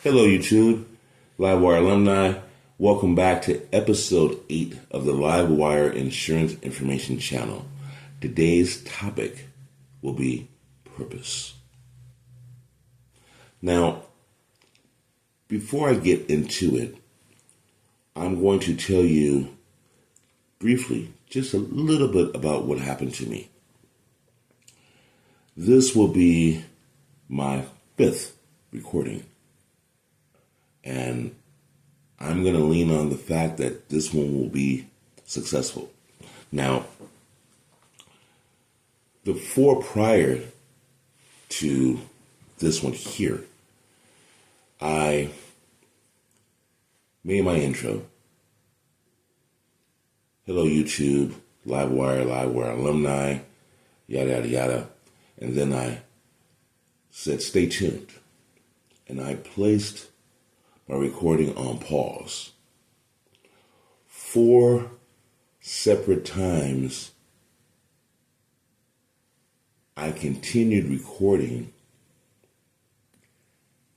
Hello, YouTube, Livewire alumni. Welcome back to episode 8 of the Livewire Insurance Information Channel. Today's topic will be purpose. Now, before I get into it, I'm going to tell you briefly just a little bit about what happened to me. This will be my 5th recording. And I'm going to lean on the fact that this one will be successful. Now, the 4 prior to this one here, I made my intro. Hello, YouTube, Livewire alumni, yada, yada, yada. And then I said, stay tuned. And I placed my recording on pause. 4 separate times I continued recording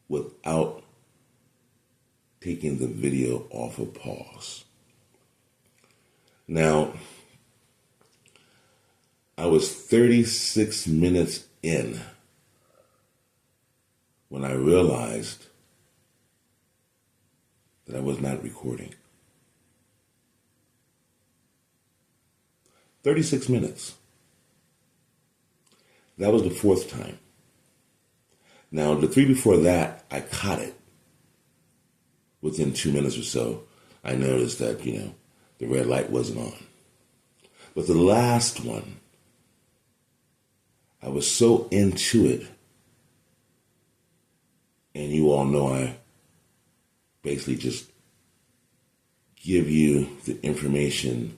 without taking the video off of pause. Now, I was 36 minutes in when I realized that I was not recording. 36 minutes. That was the 4th time. Now, the 3 before that, I caught it. Within 2 minutes or so, I noticed that, the red light wasn't on. But the last one, I was so into it, and you all know I basically just give you the information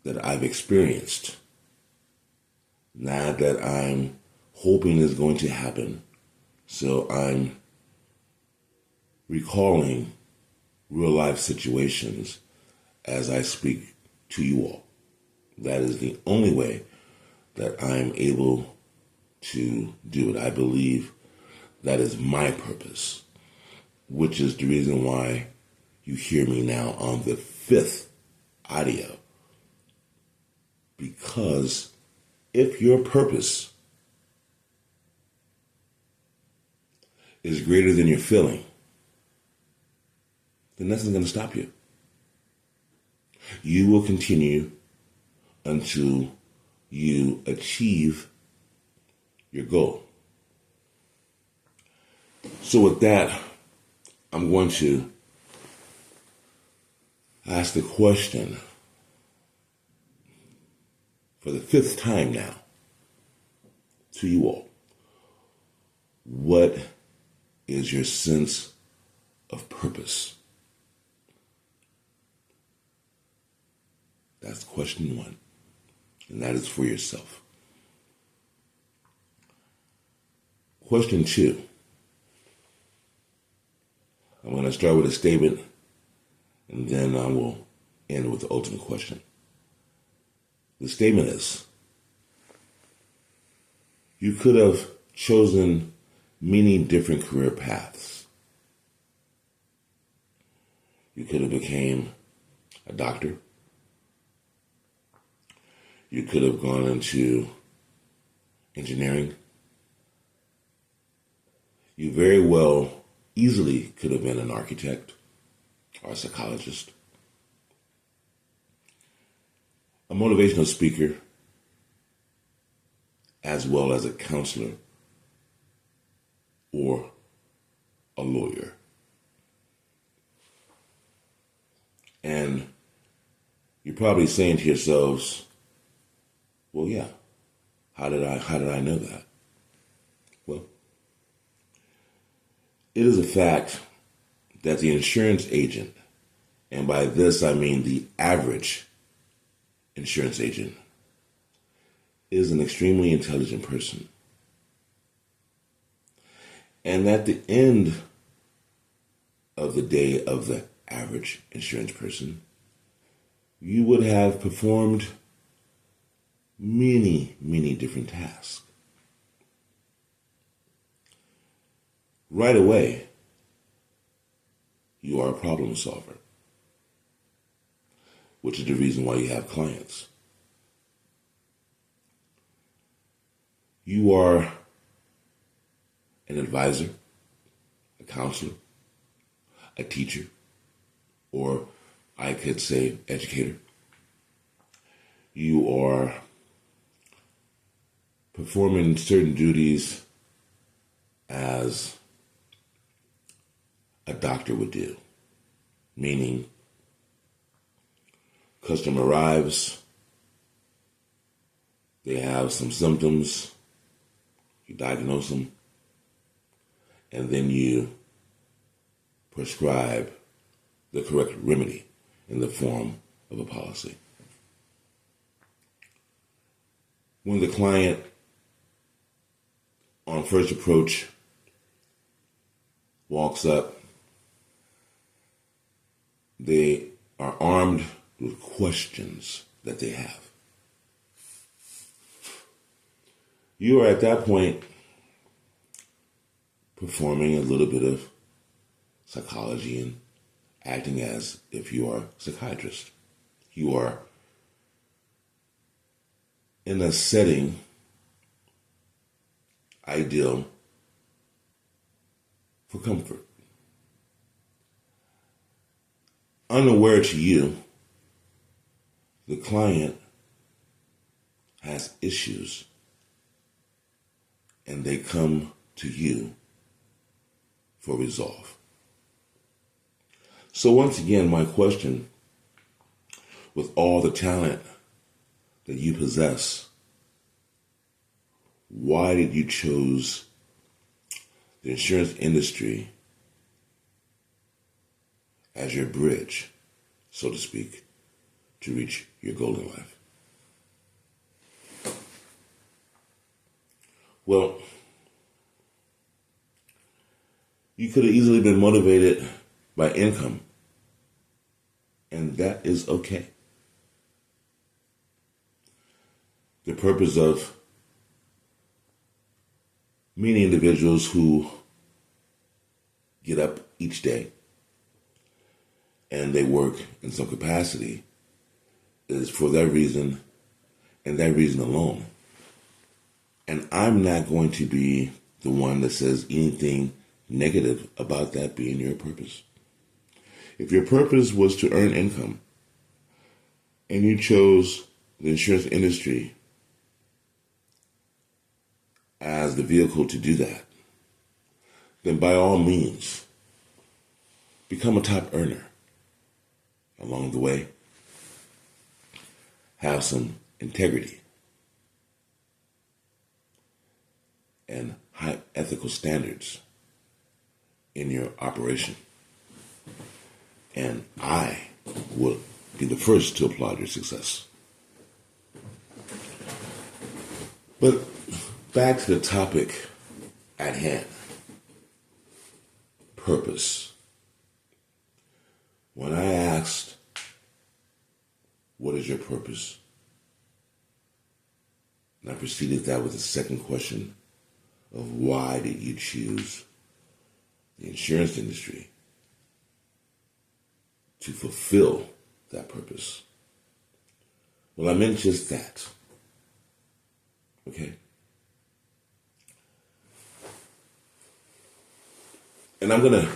that I've experienced. Not that I'm hoping is going to happen. So I'm recalling real life situations as I speak to you all. That is the only way that I'm able to do it. I believe that is my purpose, which is the reason why you hear me now on the 5th audio. Because if your purpose is greater than your feeling, then nothing's going to stop you. You will continue until you achieve your goal. So with that, I'm going to ask the question for the 5th time now to you all. What is your sense of purpose? That's question 1, and that is for yourself. Question 2. I'm going to start with a statement, and then I will end with the ultimate question. The statement is, you could have chosen many different career paths. You could have became a doctor. You could have gone into engineering. You very well easily could have been an architect or a psychologist, a motivational speaker, as well as a counselor or a lawyer. And you're probably saying to yourselves, well, yeah, how did I know that? Well, it is a fact that the insurance agent, and by this I mean the average insurance agent, is an extremely intelligent person. And at the end of the day of the average insurance person, you would have performed many, many different tasks. right away, you are a problem solver, which is the reason why you have clients. You are an advisor, a counselor, a teacher, or I could say educator. You are performing certain duties as a doctor would do, meaning customer arrives, they have some symptoms, you diagnose them, and then you prescribe the correct remedy in the form of a policy. When the client, on first approach, walks up, they are armed with questions that they have. You are at that point performing a little bit of psychology and acting as if you are a psychiatrist. You are in a setting ideal for comfort. Unaware to you, the client has issues and they come to you for resolve. So once again, my question, with all the talent that you possess, why did you choose the insurance industry as your bridge, so to speak, to reach your goal in life? Well, you could have easily been motivated by income, and that is okay. The purpose of many individuals who get up each day and they work in some capacity is for that reason and that reason alone. And I'm not going to be the one that says anything negative about that being your purpose. If your purpose was to earn income and you chose the insurance industry as the vehicle to do that, then by all means, become a top earner along the way. Have some integrity and high ethical standards in your operation. And I will be the first to applaud your success. But back to the topic at hand. Purpose. When I asked, what is your purpose? And I preceded that with a second question of why did you choose the insurance industry to fulfill that purpose? Well, I meant just that. Okay? And I'm going to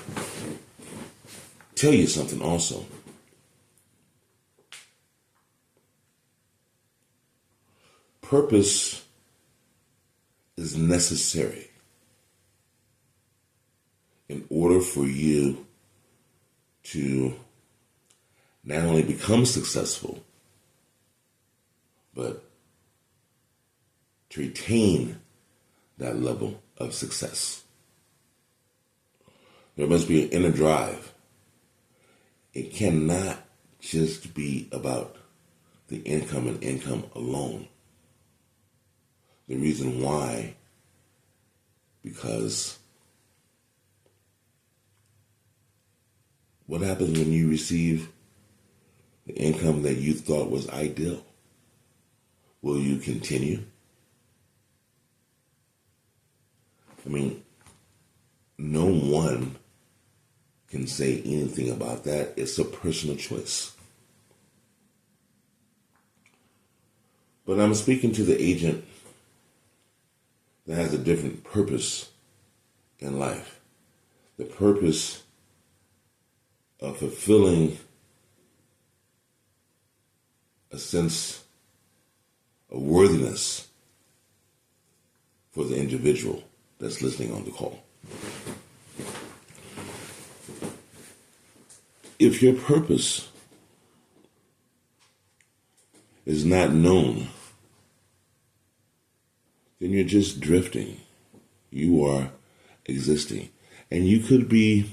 tell you something also. Purpose is necessary in order for you to not only become successful, but to retain that level of success. There must be an inner drive. It cannot just be about the income and income alone. The reason why, because what happens when you receive the income that you thought was ideal? Will you continue? I mean, no one can say anything about that. It's a personal choice. But I'm speaking to the agent that has a different purpose in life. The purpose of fulfilling a sense of worthiness for the individual that's listening on the call. If your purpose is not known, then you're just drifting. You are existing. And you could be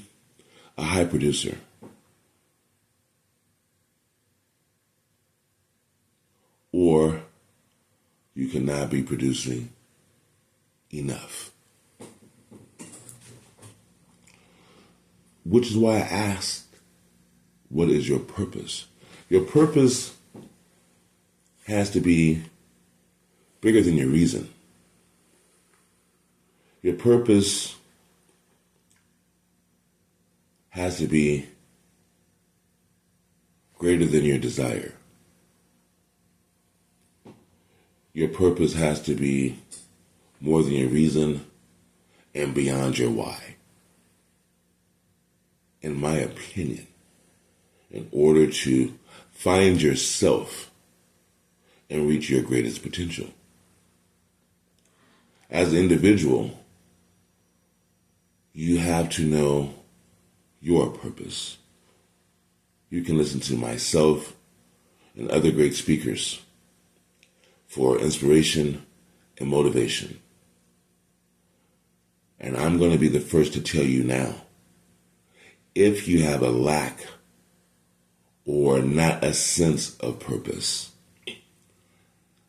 a high producer. Or you cannot be producing enough. Which is why I asked, what is your purpose? Your purpose has to be bigger than your reason. Your purpose has to be greater than your desire. Your purpose has to be more than your reason and beyond your why. In my opinion, in order to find yourself and reach your greatest potential. As an individual, you have to know your purpose. You can listen to myself and other great speakers for inspiration and motivation. And I'm going to be the first to tell you now, if you have a lack or not a sense of purpose,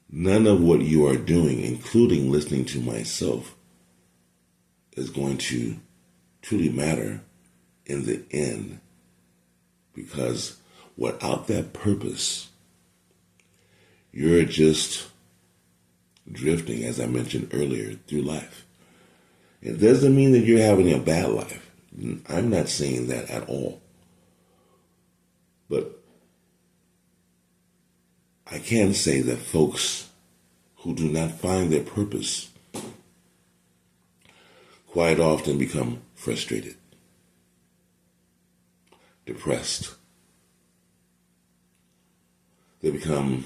none of what you are doing, including listening to myself, is going to truly matter in the end. Because without that purpose, you're just drifting, as I mentioned earlier, through life. It doesn't mean that you're having a bad life. I'm not saying that at all. But I can say that folks who do not find their purpose quite often become frustrated, depressed. They become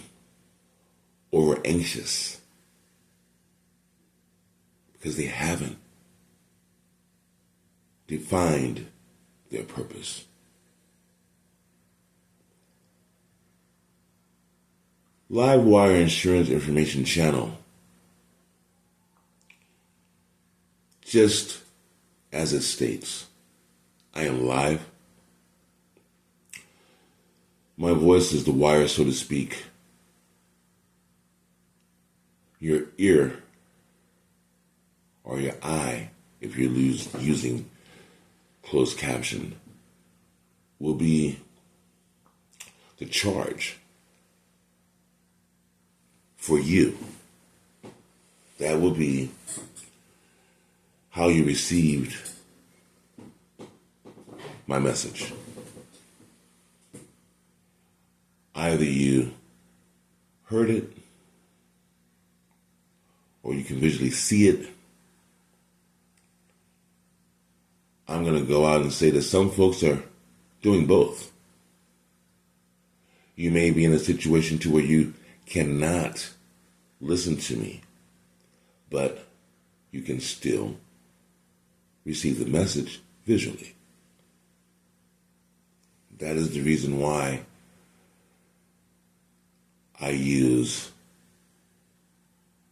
over anxious because they haven't defined their purpose. Livewire Insurance Information Channel, just as it states, I am live. My voice is the wire, so to speak. Your ear or your eye, if you're using closed caption, will be the charge for you. That will be how you received my message. Either you heard it, or you can visually see it. I'm going to go out and say that some folks are doing both. You may be in a situation to where you cannot listen to me, but you can still receive the message visually. That is the reason why I use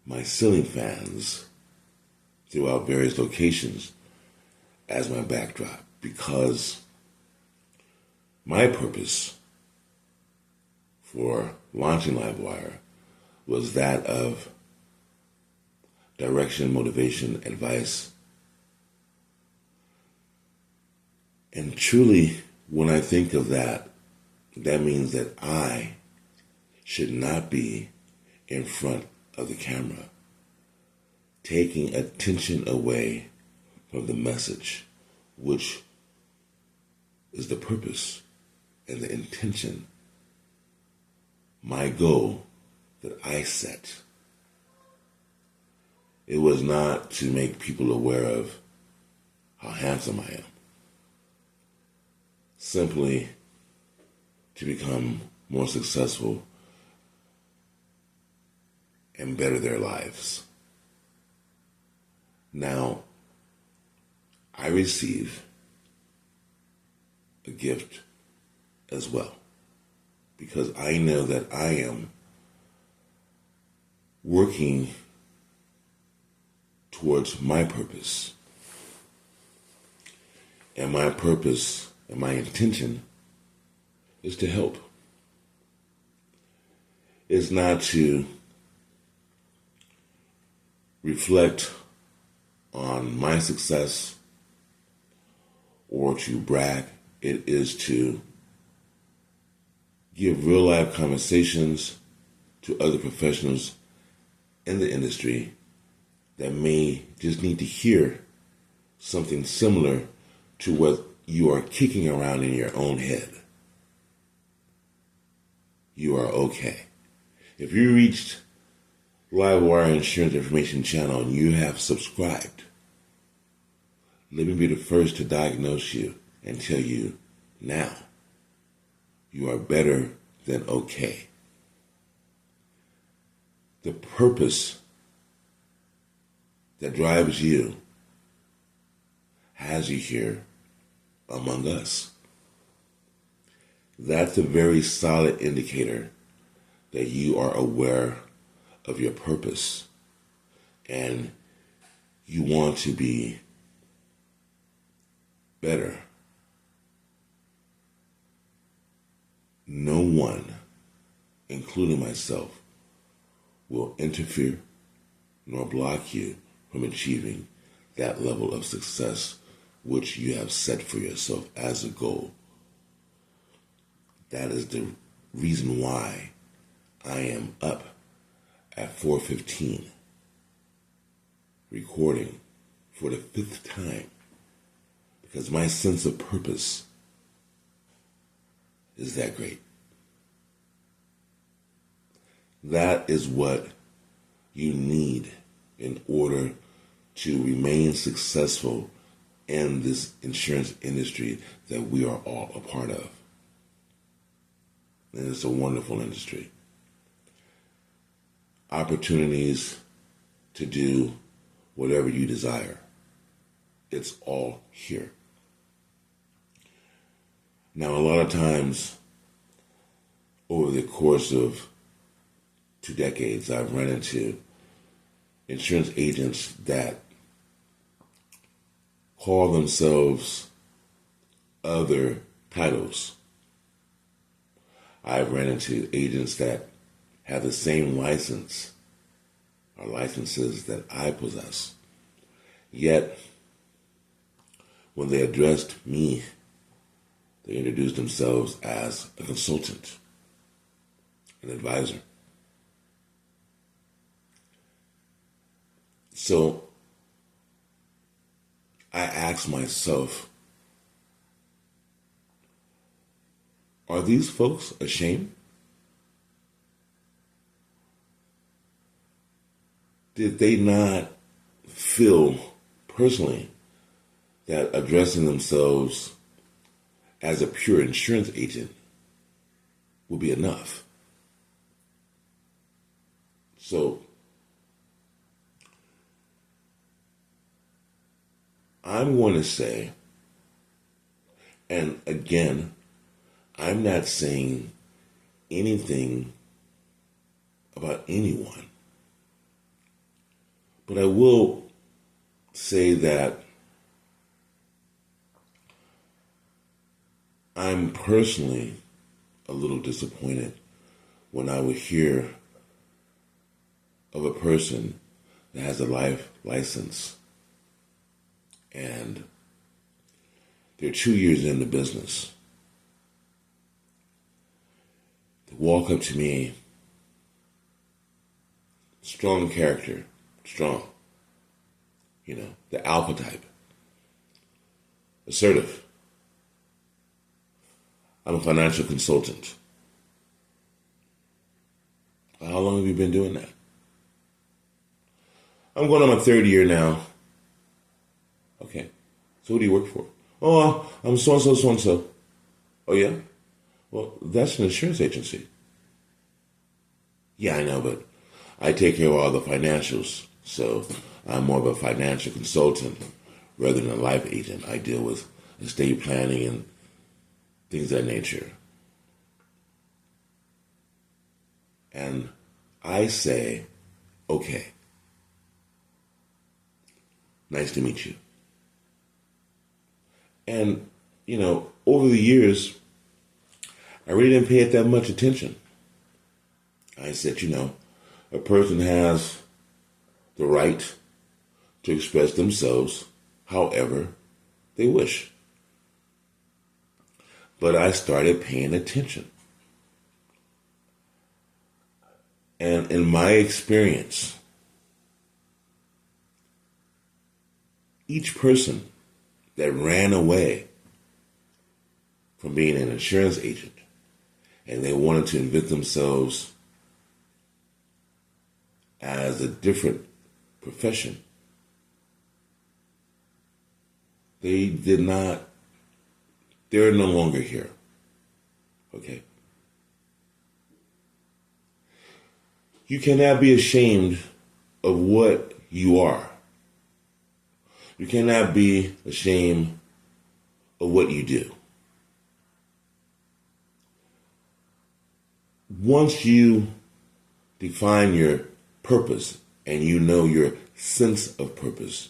my ceiling fans throughout various locations as my backdrop, because my purpose for launching Livewire was that of direction, motivation, advice. And truly, when I think of that, that means that I should not be in front of the camera, taking attention away from the message. which is the purpose and the intention, my goal that I set. It was not to make people aware of how handsome I am. Simply to become more successful and better their lives. Now, I receive a gift as well, because I know that I am working towards my purpose. And my purpose and my intention is to help. It's not to reflect on my success or to brag. It is to give real life conversations to other professionals in the industry that may just need to hear something similar to what you are kicking around in your own head. You are okay. If you reached Livewire Insurance Information Channel and you have subscribed, let me be the first to diagnose you and tell you now you are better than okay. The purpose that drives you has you here among us. That's a very solid indicator that you are aware of your purpose and you want to be better. No one, including myself, will interfere nor block you from achieving that level of success which you have set for yourself as a goal. That is the reason why I am up at 4:15 recording for the 5th time, because my sense of purpose is that great. That is what you need in order to remain successful in this insurance industry that we are all a part of. And it's a wonderful industry. Opportunities to do whatever you desire. It's all here. Now, a lot of times over the course of 2 decades, I've run into insurance agents that call themselves other titles. I've run into agents that have the same license or licenses that I possess. Yet, when they addressed me, they introduced themselves as a consultant, an advisor. So, I asked myself, are these folks ashamed? Did they not feel personally that addressing themselves as a pure insurance agent would be enough? So, I'm going to say, and again, I'm not saying anything about anyone, but I will say that I'm personally a little disappointed when I would hear of a person that has a life license and they're 2 years in the business. They walk up to me, strong character, strong, the alpha type, assertive. I'm a financial consultant. How long have you been doing that? I'm going on my third year now. Okay. So who do you work for? Oh, I'm so-and-so, so-and-so. Oh, yeah? Well, that's an insurance agency. Yeah, I know, but I take care of all the financials. So I'm more of a financial consultant rather than a life agent. I deal with estate planning and things of that nature. And I say, okay, nice to meet you. And, over the years, I really didn't pay it that much attention. I said, a person has the right to express themselves however they wish. But I started paying attention. And in my experience, each person that ran away from being an insurance agent and they wanted to invent themselves as a different profession, they're no longer here. Okay? You cannot be ashamed of what you are. You cannot be ashamed of what you do. Once you define your purpose and you know your sense of purpose,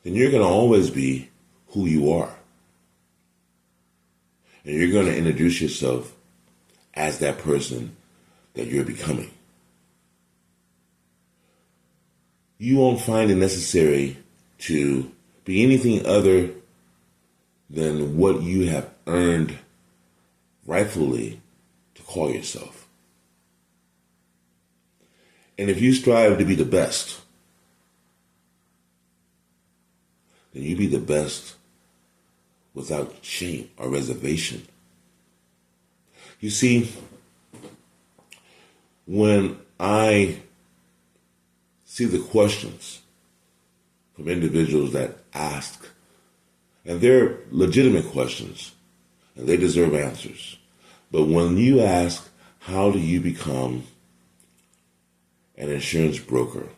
then you're going to always be who you are. And you're going to introduce yourself as that person that you're becoming. You won't find it necessary to be anything other than what you have earned rightfully to call yourself. And if you strive to be the best, then you be the best without shame or reservation. You see, when I see the questions from individuals that ask, and they're legitimate questions, and they deserve answers. But when you ask, how do you become an insurance broker?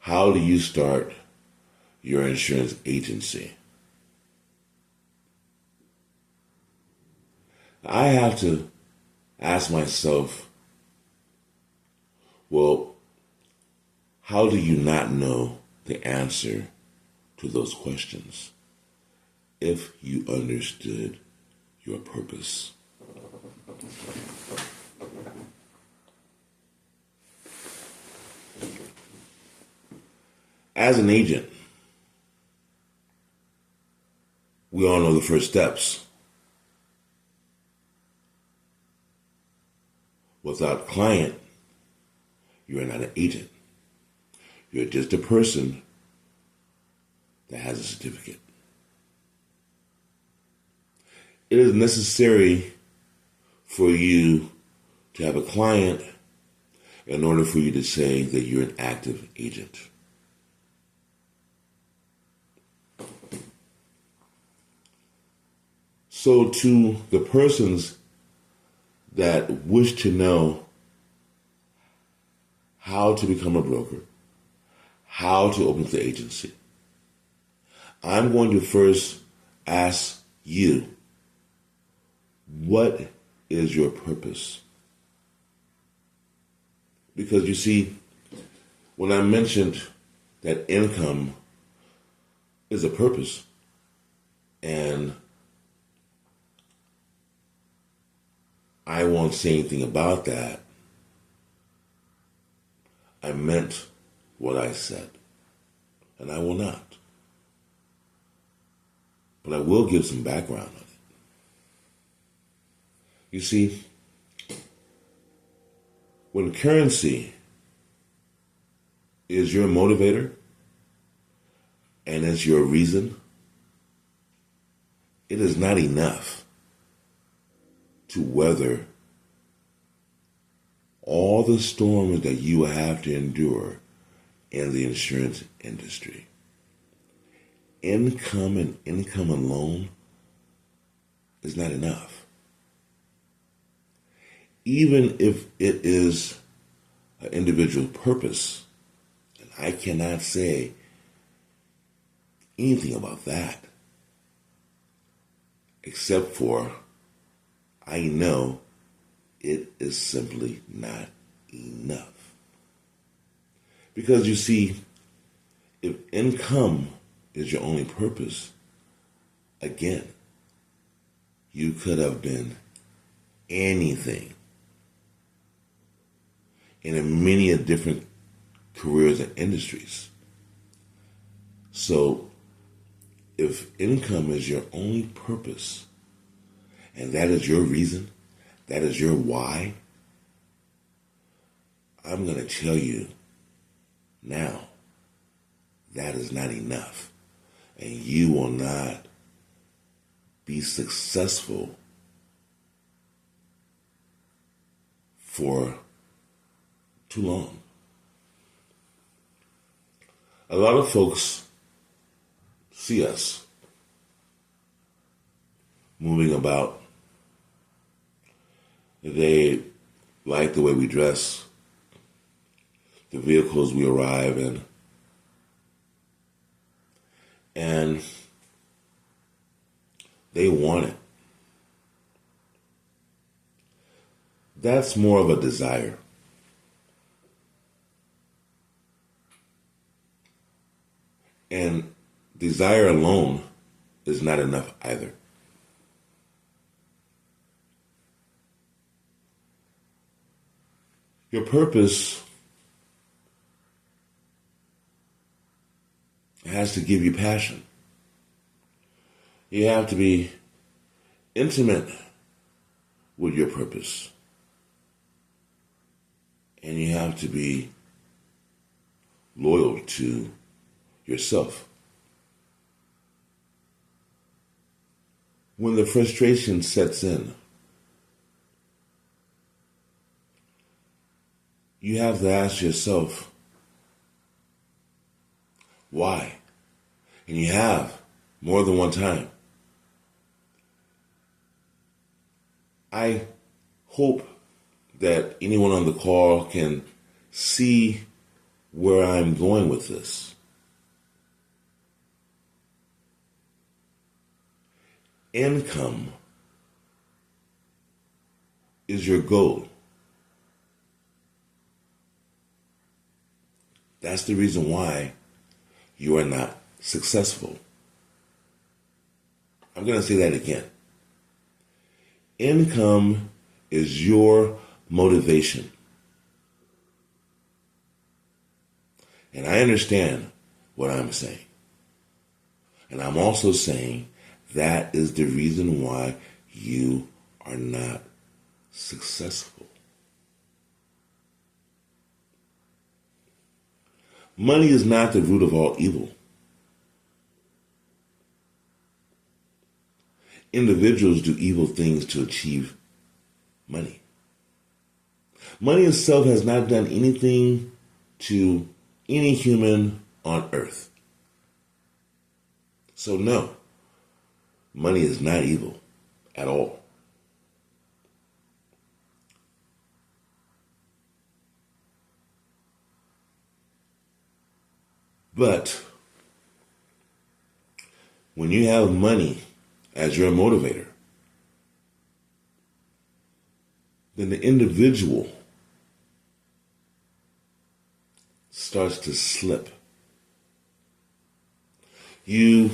How do you start your insurance agency? I have to ask myself, well, how do you not know the answer to those questions if you understood your purpose? As an agent, we all know the first steps. Without client, you're not an agent. You're just a person that has a certificate. It is necessary for you to have a client in order for you to say that you're an active agent. So to the persons that wish to know how to become a broker, how to open the agency, I'm going to first ask you, what is your purpose? Because you see, when I mentioned that income is a purpose, and I won't say anything about that, I meant what I said, and I will not. But I will give some background on it. You see, when currency is your motivator and it's your reason it is not enough to weather all the storms that you have to endure in the insurance industry. Income and income alone is not enough. Even if it is an individual purpose, and I cannot say anything about that, except for I know it is simply not enough. Because you see, if income is your only purpose, again, you could have been anything in many different careers and industries. So if income is your only purpose, and that is your reason, that is your why, I'm going to tell you now, that is not enough. And you will not be successful for too long. A lot of folks see us moving about. They like the way we dress, the vehicles we arrive in, and they want it. That's more of a desire. And desire alone is not enough either. Your purpose has to give you passion. You have to be intimate with your purpose. And you have to be loyal to yourself. When the frustration sets in, you have to ask yourself, why? And you have more than one time. I hope that anyone on the call can see where I'm going with this. Income is your goal. That's the reason why you are not successful. I'm going to say that again. Income is your motivation. And I understand what I'm saying. And I'm also saying that is the reason why you are not successful. Money is not the root of all evil. Individuals do evil things to achieve money. Money itself has not done anything to any human on earth. So no, money is not evil at all. But when you have money as your motivator, then the individual starts to slip. You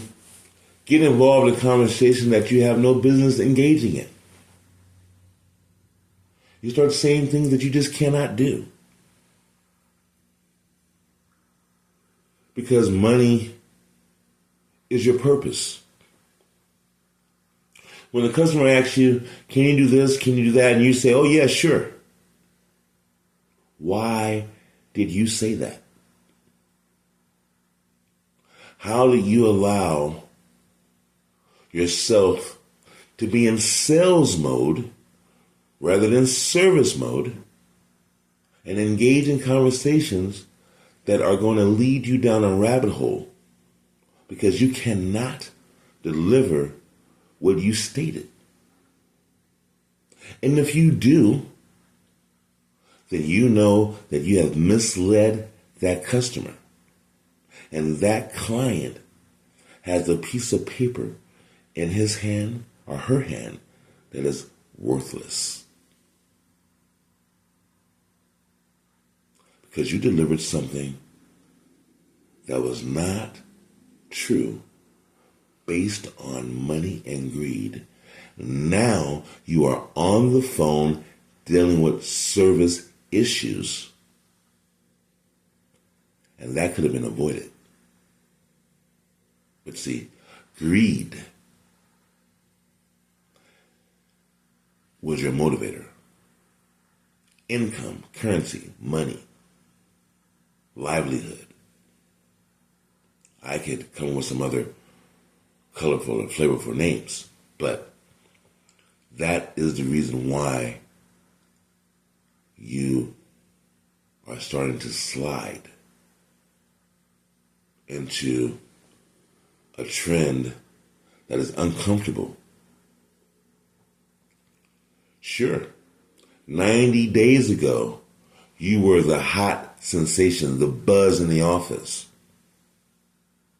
get involved in a conversation that you have no business engaging in. You start saying things that you just cannot do. Because money is your purpose. When the customer asks you, can you do this, can you do that? And you say, oh yeah, sure. Why did you say that? How did you allow yourself to be in sales mode rather than service mode, and engage in conversations that are going to lead you down a rabbit hole because you cannot deliver what you stated. And if you do, then you know that you have misled that customer. And that client has a piece of paper in his hand or her hand that is worthless. Because you delivered something that was not true based on money and greed. Now you are on the phone dealing with service issues, and that could have been avoided. But see, greed was your motivator. Income, currency, money, livelihood. I could come up with some other colorful and flavorful names, but that is the reason why you are starting to slide into a trend that is uncomfortable. Sure, 90 days ago, you were the hot sensation, the buzz in the office.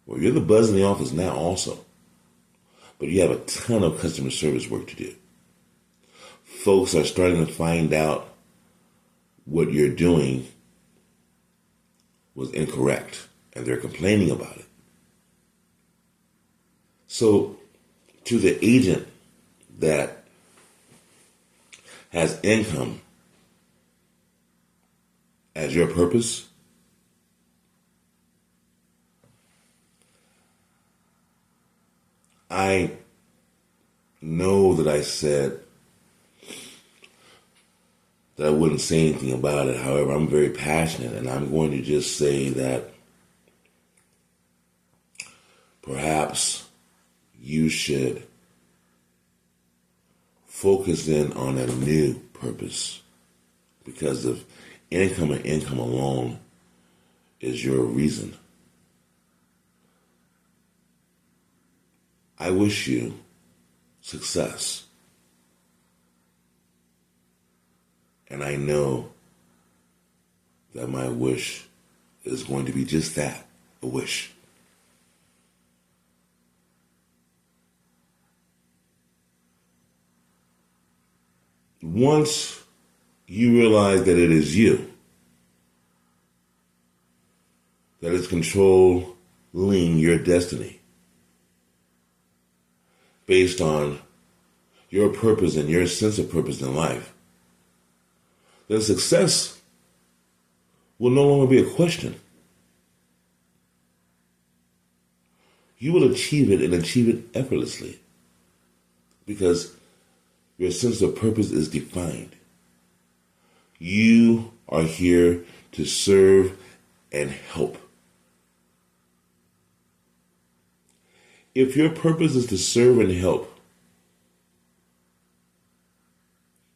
Well, you're the buzz in the office now also, but you have a ton of customer service work to do. Folks are starting to find out what you're doing was incorrect, and they're complaining about it. So, to the agent that has income as your purpose, I know that I said that I wouldn't say anything about it. However, I'm very passionate, and I'm going to just say that perhaps you should focus in on a new purpose, because of income and income alone is your reason. I wish you success. And I know that my wish is going to be just that, a wish. Once you realize that it is you that is controlling your destiny based on your purpose and your sense of purpose in life, then success will no longer be a question. You will achieve it and achieve it effortlessly because your sense of purpose is defined. You are here to serve and help. If your purpose is to serve and help,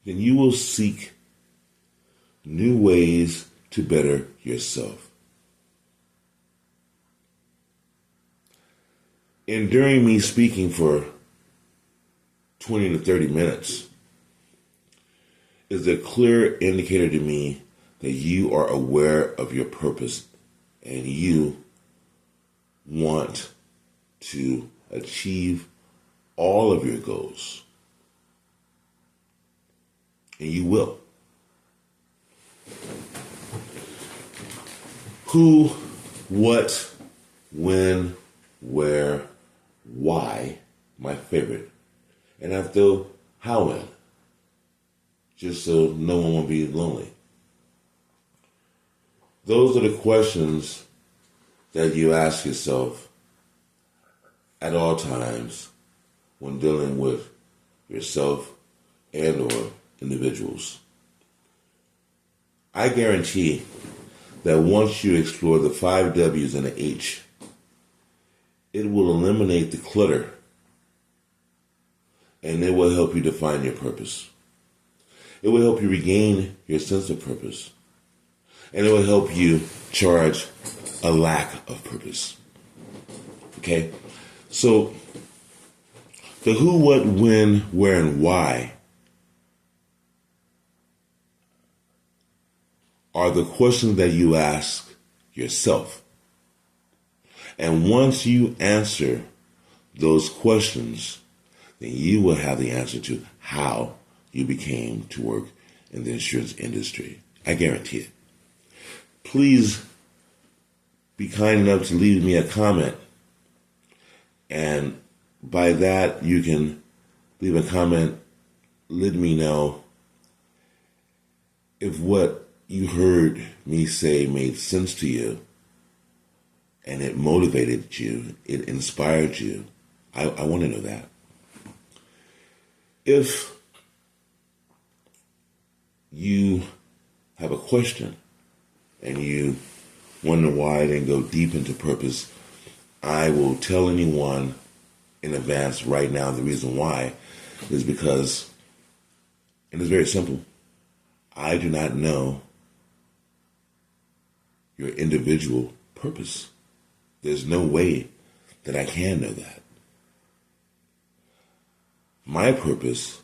then you will seek new ways to better yourself. And during me speaking for 20 to 30 minutes is a clear indicator to me that you are aware of your purpose and you want to achieve all of your goals. And you will. Who, what, when, where, why, my favorite. And I throw how in, just so no one will be lonely. Those are the questions that you ask yourself at all times when dealing with yourself and or individuals. I guarantee that once you explore the 5 W's and the H, it will eliminate the clutter and it will help you define your purpose. It will help you regain your sense of purpose. And it will help you charge a lack of purpose. Okay? So, the who, what, when, where, and why are the questions that you ask yourself. And once you answer those questions, then you will have the answer to how you became to work in the insurance industry. I guarantee it. Please be kind enough to leave me a comment. And by that, you can leave a comment, let me know if what you heard me say made sense to you and it motivated you, it inspired you. I want to know that. If you have a question and you wonder why I didn't go deep into purpose, I will tell anyone in advance right now the reason why is because, and it's very simple, I do not know your individual purpose. There's no way that I can know that. My purpose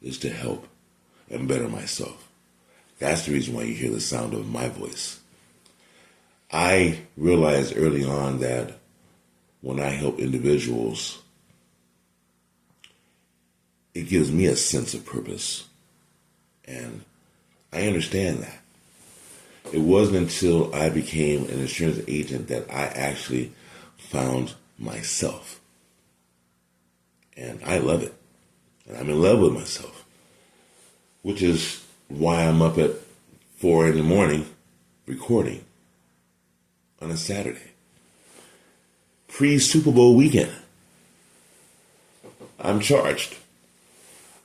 is to help and better myself. That's the reason why you hear the sound of my voice. I realized early on that when I help individuals, it gives me a sense of purpose. And I understand that. It wasn't until I became an insurance agent that I actually found myself. And I love it. And I'm in love with myself. Which is why I'm up at 4 in the morning recording on a Saturday. Pre-Super Bowl weekend. I'm charged.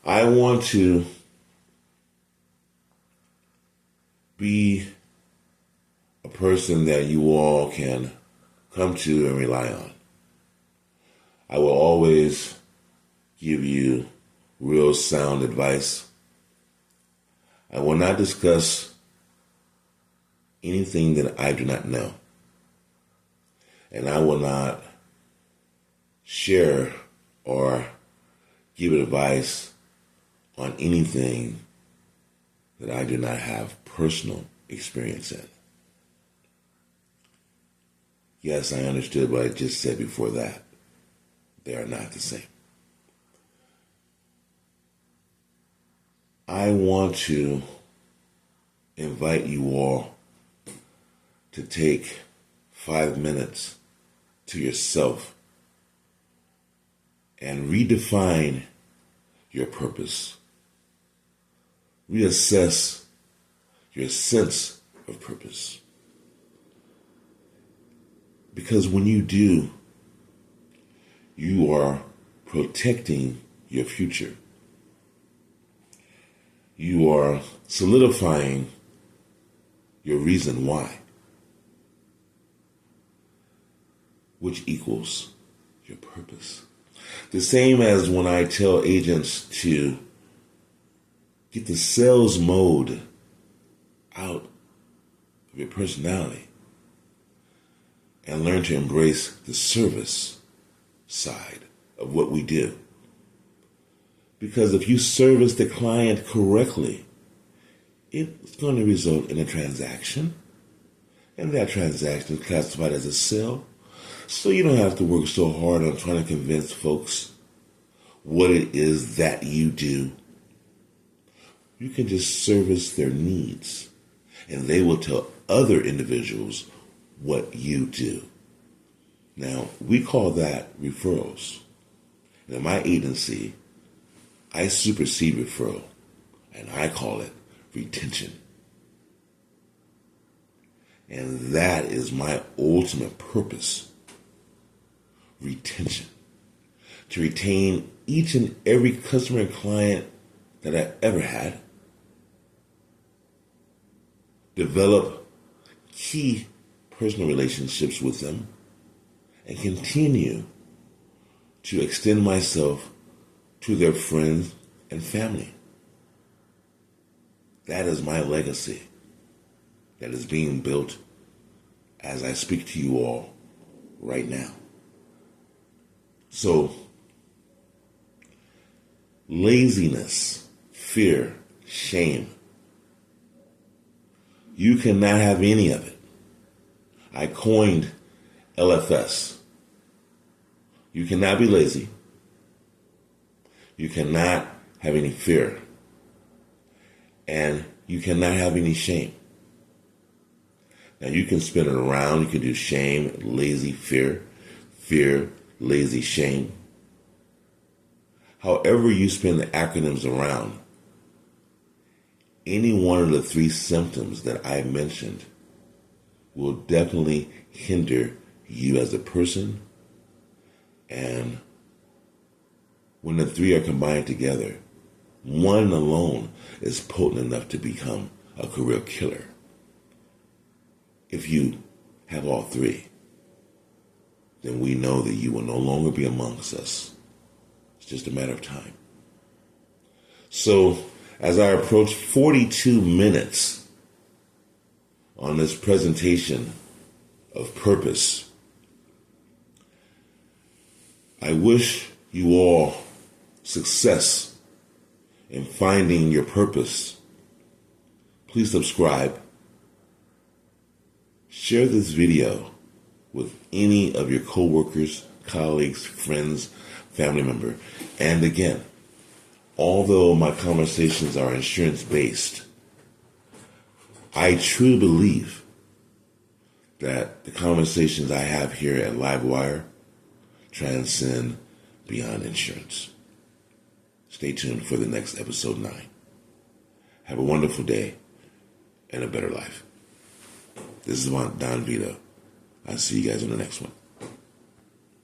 I want to be a person that you all can come to and rely on. I will always give you real sound advice. I will not discuss anything that I do not know. And I will not share or give advice on anything that I do not have personal experience in. Yes, I understood what I just said before that. They are not the same. I want to invite you all to take 5 minutes to yourself and redefine your purpose. Reassess your sense of purpose. Because when you do, you are protecting your future. You are solidifying your reason why, which equals your purpose. The same as when I tell agents to get the sales mode out of your personality and learn to embrace the service side of what we do. Because if you service the client correctly, it's going to result in a transaction. And that transaction is classified as a sale. So you don't have to work so hard on trying to convince folks what it is that you do. You can just service their needs. And they will tell other individuals what you do. Now, we call that referrals. And in my agency, I supersede referral, and I call it retention. And that is my ultimate purpose, retention. To retain each and every customer and client that I ever had, develop key personal relationships with them, and continue to extend myself to their friends and family. That is my legacy that is being built as I speak to you all right now. So, laziness, fear, shame, you cannot have any of it. I coined LFS. You cannot be lazy. You cannot have any fear. And you cannot have any shame. Now you can spin it around. You can do shame, lazy, fear, lazy, shame. However you spin the acronyms around, any one of the three symptoms that I mentioned will definitely hinder you as a person. And when the three are combined together, one alone is potent enough to become a career killer. If you have all three, then we know that you will no longer be amongst us. It's just a matter of time. So, as I approach 42 minutes on this presentation of purpose, I wish you all success in finding your purpose. Please subscribe. Share this video with any of your coworkers, colleagues, friends, family member. And again, although my conversations are insurance-based, I truly believe that the conversations I have here at Livewire transcend beyond insurance. Stay tuned for the next episode 9. Have a wonderful day and a better life. This is Don Vito. I'll see you guys on the next one.